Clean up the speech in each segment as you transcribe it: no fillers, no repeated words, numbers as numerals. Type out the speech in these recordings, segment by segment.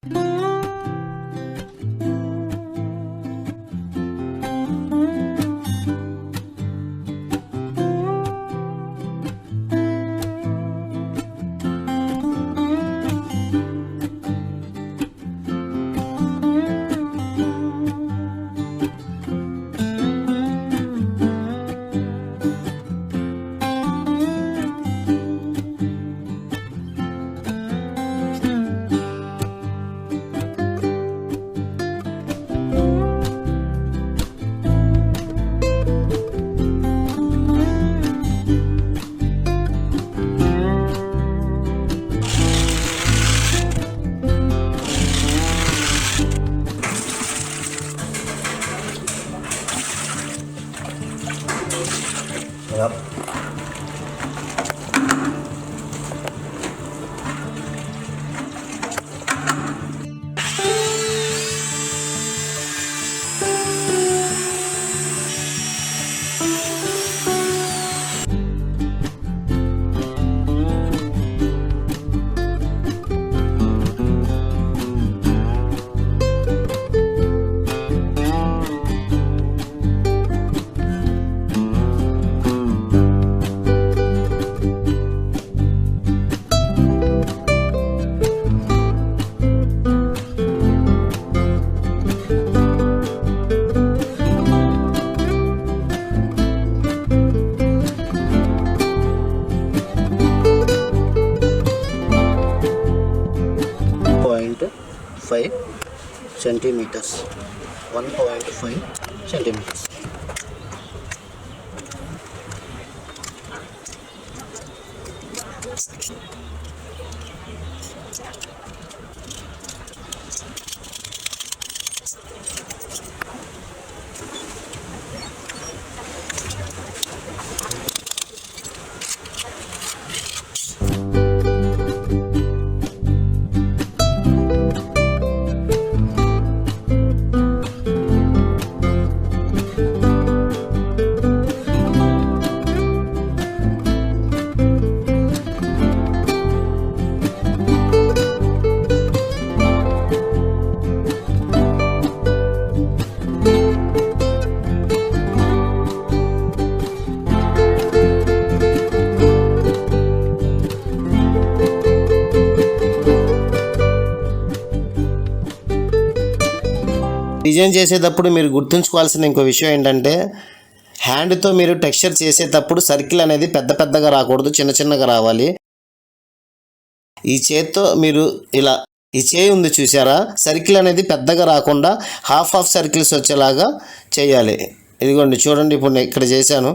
ครับ.5 centimeters, 1.5 centimeters. Design చేసేటప్పుడు మీరు గుర్తుంచుకోవాల్సిన ఇంకో విషయం ఏంటంటే, హ్యాండ్తో మీరు టెక్స్చర్ చేసేటప్పుడు సర్కిల్ అనేది పెద్ద పెద్దగా రాకూడదు, చిన్న చిన్నగా రావాలి. ఈ చేత్తో మీరు ఇలా, ఈ చేయి ఉంది చూసారా, సర్కిల్ అనేది పెద్దగా రాకుండా హాఫ్ సర్కిల్స్ వచ్చేలాగా చేయాలి. ఇదిగోండి చూడండి, ఇప్పుడు నేను ఇక్కడ చేశాను.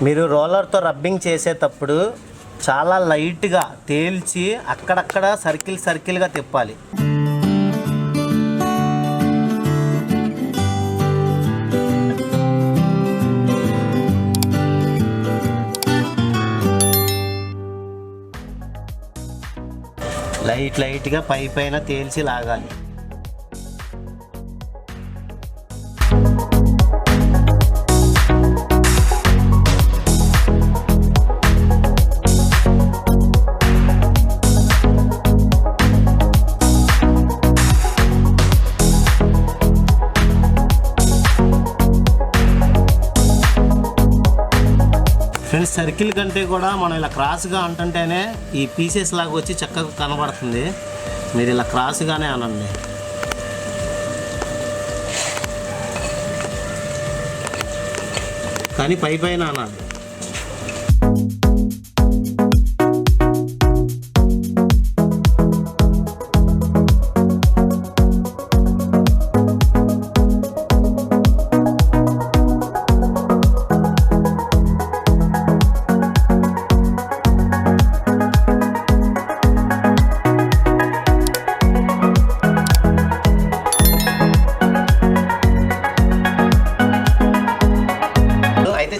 మీరు రోలర్తో రబ్బింగ్ చేసేటప్పుడు చాలా లైట్గా తేల్చి అక్కడక్కడ సర్కిల్గా తిప్పాలి. లైట్గా పైన తేల్చి లాగాలి. ఫ్రెండ్స్, సర్కిల్ కంటే కూడా మనం ఇలా క్రాస్గా అంటుంటేనే ఈ పీసెస్ లాగా వచ్చి చక్కగా కనబడుతుంది. మీరు ఇలా క్రాస్గానే అనండి. కానీ పైన అనాలి.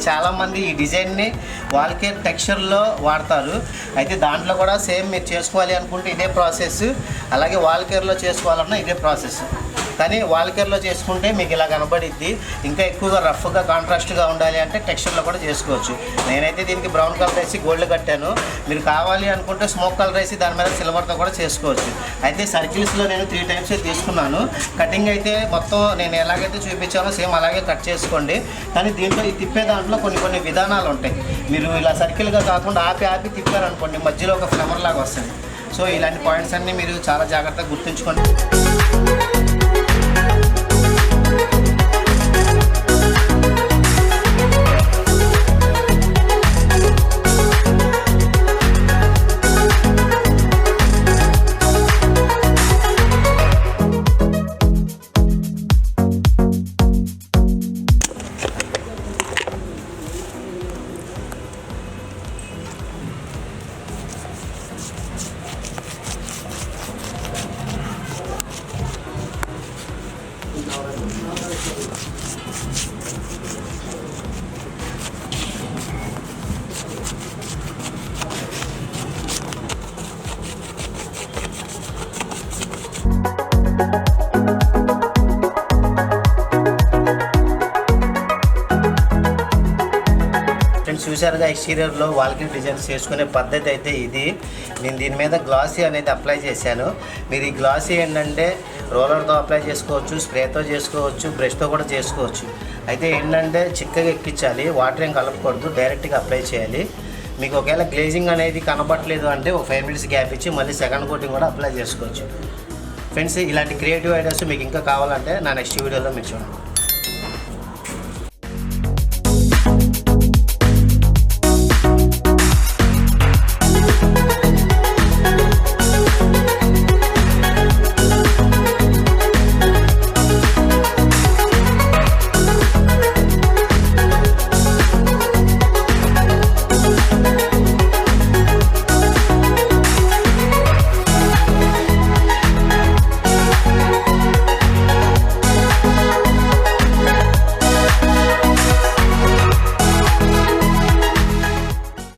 చాలామంది ఈ డిజైన్ని వాల్కేర్ టెక్స్చర్లో వాడతారు. అయితే దాంట్లో కూడా సేమ్ మీరు చేసుకోవాలి అనుకుంటే ఇదే ప్రాసెస్, అలాగే వాల్కేర్లో చేసుకోవాలన్నా ఇదే ప్రాసెస్. కానీ వాల్కేర్లో చేసుకుంటే మీకు ఇలా కనబడిద్ది. ఇంకా ఎక్కువగా రఫ్గా కాంట్రాస్ట్గా ఉండాలి అంటే టెక్స్చర్లో కూడా చేసుకోవచ్చు. నేనైతే దీనికి బ్రౌన్ కలర్ వేసి గోల్డ్ కట్టాను. మీరు కావాలి అనుకుంటే స్మోక్ కలర్ వేసి దాని మీద సిల్వర్తో కూడా చేసుకోవచ్చు. అయితే సర్కిల్స్లో నేను 3 టైమ్స్ తీసుకున్నాను. కటింగ్ అయితే మొత్తం నేను ఎలాగైతే చూపించానో సేమ్ అలాగే కట్ చేసుకోండి. కానీ దీంట్లో ఈ తిప్పే దాంట్లో కొన్ని విధానాలు ఉంటాయి. మీరు ఇలా సర్కిల్గా కాకుండా ఆపి తిప్పారనుకోండి, మధ్యలో ఒక ఫ్లవర్ లాగా వస్తుంది. సో ఇలాంటి పాయింట్స్ అన్నీ మీరు చాలా జాగ్రత్తగా గుర్తుంచుకోండి. చూసారుగా, ఎక్స్టీరియర్లో వాల్కేర్ డిజైన్స్ చేసుకునే పద్ధతి అయితే ఇది. నేను దీని మీద గ్లాసీ అనేది అప్లై చేశాను. మీరు ఈ గ్లాసీ ఏంటంటే రోలర్తో అప్లై చేసుకోవచ్చు, స్ప్రేతో చేసుకోవచ్చు, బ్రష్తో కూడా చేసుకోవచ్చు. అయితే ఏంటంటే చిక్కగా ఎక్కించాలి, వాటర్ ఏం కలపకూడదు, డైరెక్ట్గా అప్లై చేయాలి. మీకు ఒకవేళ గ్లేజింగ్ అనేది కనబడలేదు అంటే ఒక 5 minutes గ్యాప్ ఇచ్చి మళ్ళీ సెకండ్ కోటింగ్ కూడా అప్లై చేసుకోవచ్చు. ఫ్రెండ్స్, ఇలాంటి క్రియేటివ్ ఐడియాస్ మీకు ఇంకా కావాలంటే నా నెక్స్ట్ వీడియోలో మీరు చూడండి.